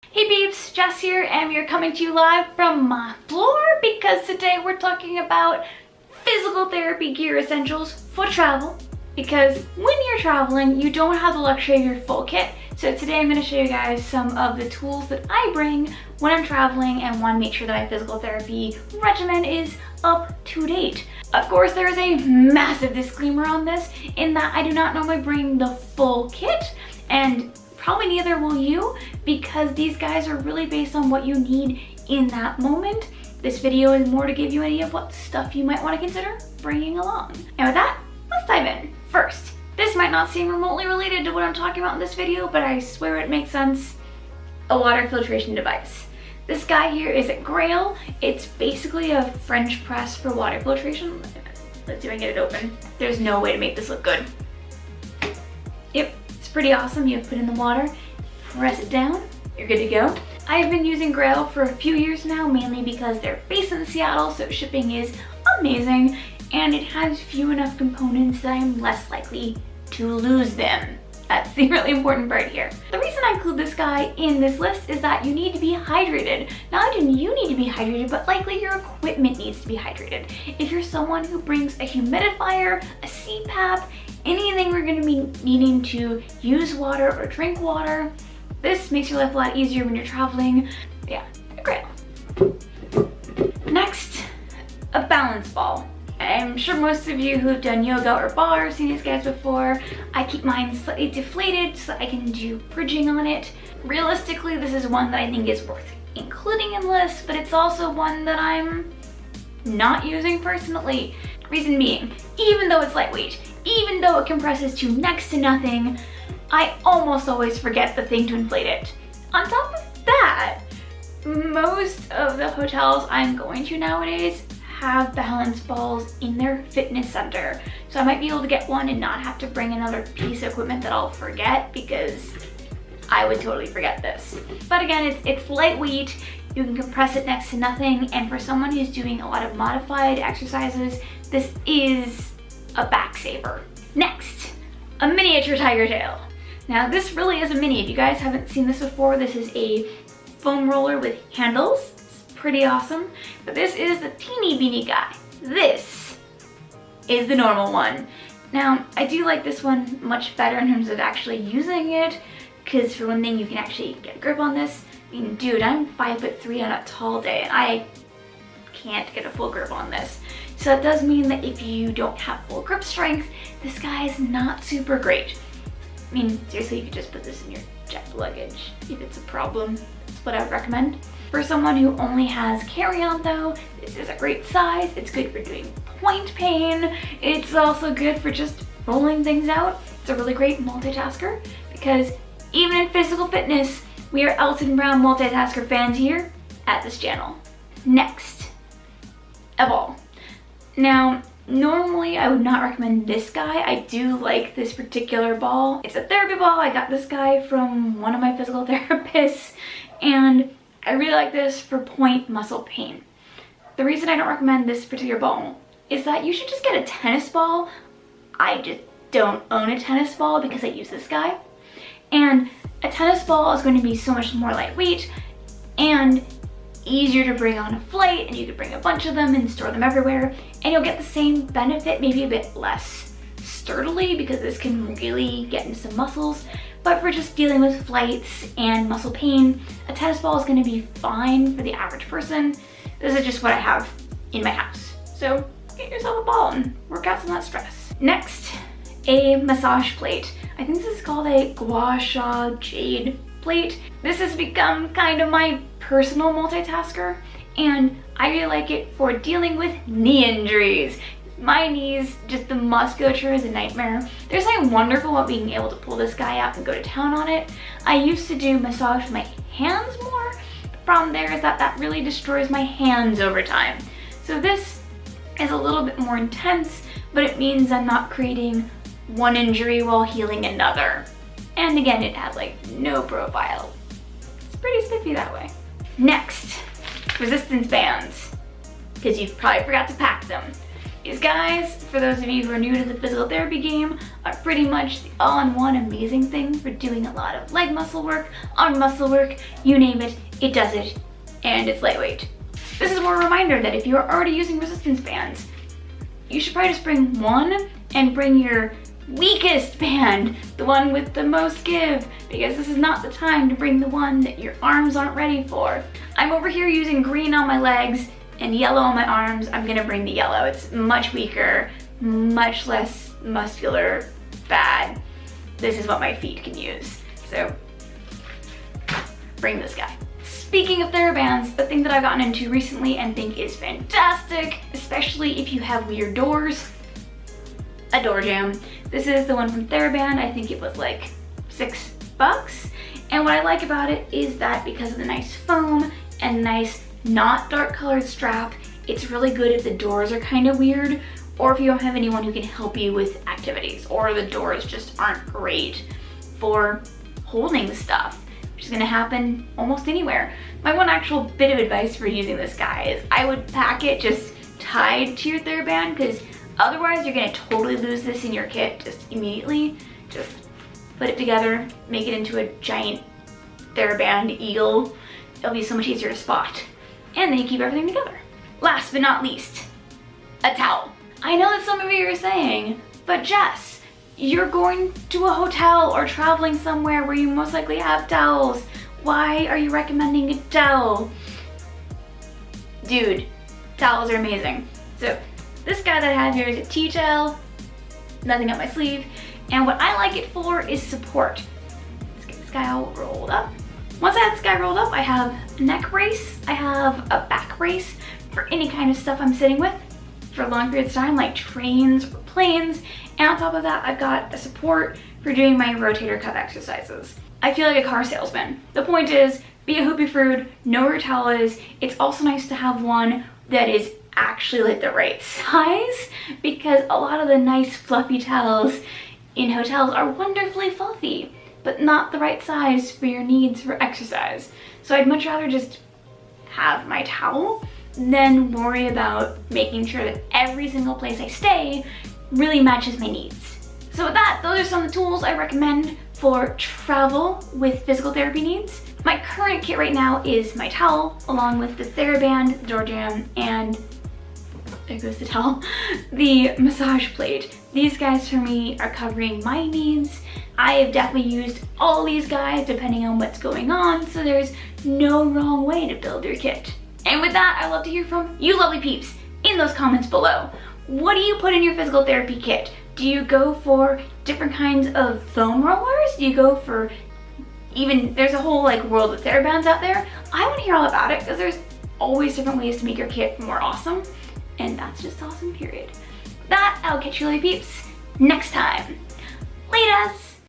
Hey peeps, Jess here, and we are coming to you live from my floor because today we're talking about physical therapy gear essentials for travel. Because when you're traveling, you don't have the luxury of your full kit. So today I'm going to show you guys some of the tools that I bring when I'm traveling and want to make sure that my physical therapy regimen is up to date. Of course, there is a massive disclaimer on this in that I do not normally bring the full kit, and probably neither will you, because these guys are really based on what you need in that moment. This video is more to give you an idea of what stuff you might want to consider bringing along. And with that, let's dive in. First, this might not seem remotely related to what I'm talking about in this video, but I swear it makes sense. A water filtration device. This guy here is a Grail. It's basically a French press for water filtration. Let's see if I can get it open. There's no way to make this look good. Yep, it's pretty awesome. You put in the water, press it down, you're good to go. I've been using Grail for a few years now, mainly because they're based in Seattle, so shipping is amazing, and it has few enough components that I'm less likely to lose them. That's the really important part here. The reason I include this guy in this list is that you need to be hydrated. Not only do you need to be hydrated, but likely your equipment needs to be hydrated. If you're someone who brings a humidifier, a CPAP, anything we're going to be needing to use water or drink water, this makes your life a lot easier when you're traveling. Yeah, great. Next, a balance ball. I'm sure most of you who've done yoga or bar have seen these guys before. I keep mine slightly deflated so that I can do bridging on it. Realistically, this is one that I think is worth including in lists, but it's also one that I'm not using personally. Reason being, even though it's lightweight, even though it compresses to next to nothing, I almost always forget the thing to inflate it. On top of that, most of the hotels I'm going to nowadays have balance balls in their fitness center. So I might be able to get one and not have to bring another piece of equipment that I'll forget, because I would totally forget this. But again, it's lightweight, you can compress it next to nothing, and for someone who's doing a lot of modified exercises, this is a back saver. Next, a miniature tiger tail. Now this really is a mini. If you guys haven't seen this before, this is a foam roller with handles. Pretty awesome, but this is the teeny beanie guy. This is the normal one. Now, I do like this one much better in terms of actually using it, because for one thing, you can actually get a grip on this. I mean, dude, I'm 5'3" on a tall day, and I can't get a full grip on this. So that does mean that if you don't have full grip strength, this guy is not super great. I mean, seriously, you could just put this in your jet luggage if it's a problem. That's what I would recommend. For someone who only has carry-on though, this is a great size. It's good for doing point pain. It's also good for just rolling things out. It's a really great multitasker, because even in physical fitness, we are Elton Brown multitasker fans here at this channel. Next, a ball. Now, normally I would not recommend this guy. I do like this particular ball. It's a therapy ball. I got this guy from one of my physical therapists, and I really like this for point muscle pain. The reason I don't recommend this particular ball is that you should just get a tennis ball. I just don't own a tennis ball because I use this guy. And a tennis ball is going to be so much more lightweight and easier to bring on a flight, and you could bring a bunch of them and store them everywhere, and you'll get the same benefit, maybe a bit less sturdily, because this can really get into some muscles. But for just dealing with flights and muscle pain, a tennis ball is going to be fine for the average person. This is just what I have in my house. So get yourself a ball and work out some of that stress. Next, a massage plate. I think this is called a gua sha jade plate. This has become kind of my personal multitasker, and I really like it for dealing with knee injuries. My knees, just the musculature is a nightmare. There's something wonderful about being able to pull this guy out and go to town on it. I used to do massage with my hands more. The problem there is that that really destroys my hands over time. So this is a little bit more intense, but it means I'm not creating one injury while healing another. And again, it has like no profile. It's pretty spiffy that way. Next, resistance bands, because you probably forgot to pack them. These guys, for those of you who are new to the physical therapy game, are pretty much the all-in-one amazing thing for doing a lot of leg muscle work, arm muscle work, you name it, it does it, and it's lightweight. This is more a reminder that if you're already using resistance bands, you should probably just bring one and bring your weakest band, the one with the most give, because this is not the time to bring the one that your arms aren't ready for. I'm over here using green on my legs and yellow on my arms. I'm gonna bring the yellow. It's much weaker, much less muscular, bad. This is what my feet can use. So bring this guy. Speaking of TheraBands, the thing that I've gotten into recently and think is fantastic, especially if you have weird doors, a door jamb. This is the one from TheraBand. I think it was like $6. And what I like about it is that because of the nice foam and nice not dark colored strap, it's really good if the doors are kind of weird, or if you don't have anyone who can help you with activities, or the doors just aren't great for holding stuff, which is gonna happen almost anywhere. My one actual bit of advice for using this guy is I would pack it just tied to your TheraBand, because otherwise you're gonna totally lose this in your kit just immediately. Just put it together, make it into a giant TheraBand eagle. It'll be so much easier to spot. And then you keep everything together. Last but not least, a towel. I know that some of you are saying, but Jess, you're going to a hotel or traveling somewhere where you most likely have towels. Why are you recommending a towel? Dude, towels are amazing. So this guy that I have here is a tea towel, nothing up my sleeve. And what I like it for is support. Let's get this guy all rolled up. Once I have this guy rolled up, I have a neck brace, I have a back brace for any kind of stuff I'm sitting with for long periods of time, like trains or planes. And on top of that, I've got a support for doing my rotator cuff exercises. I feel like a car salesman. The point is, be a hoopy fruit, know where your towel is. It's also nice to have one that is actually like the right size, because a lot of the nice fluffy towels in hotels are wonderfully fluffy, but not the right size for your needs for exercise. So I'd much rather just have my towel than worry about making sure that every single place I stay really matches my needs. So with that, those are some of the tools I recommend for travel with physical therapy needs. My current kit right now is my towel, along with the TheraBand, the door jamb, and there goes the towel, the massage plate. These guys for me are covering my needs. I have definitely used all these guys depending on what's going on, so there's no wrong way to build your kit. And with that, I'd love to hear from you lovely peeps in those comments below. What do you put in your physical therapy kit? Do you go for different kinds of foam rollers? Do you go for there's a whole like world of TheraBands out there? I want to hear all about it, because there's always different ways to make your kit more awesome. And that's just awesome, period. With that, I'll catch you lovely peeps next time. Laters!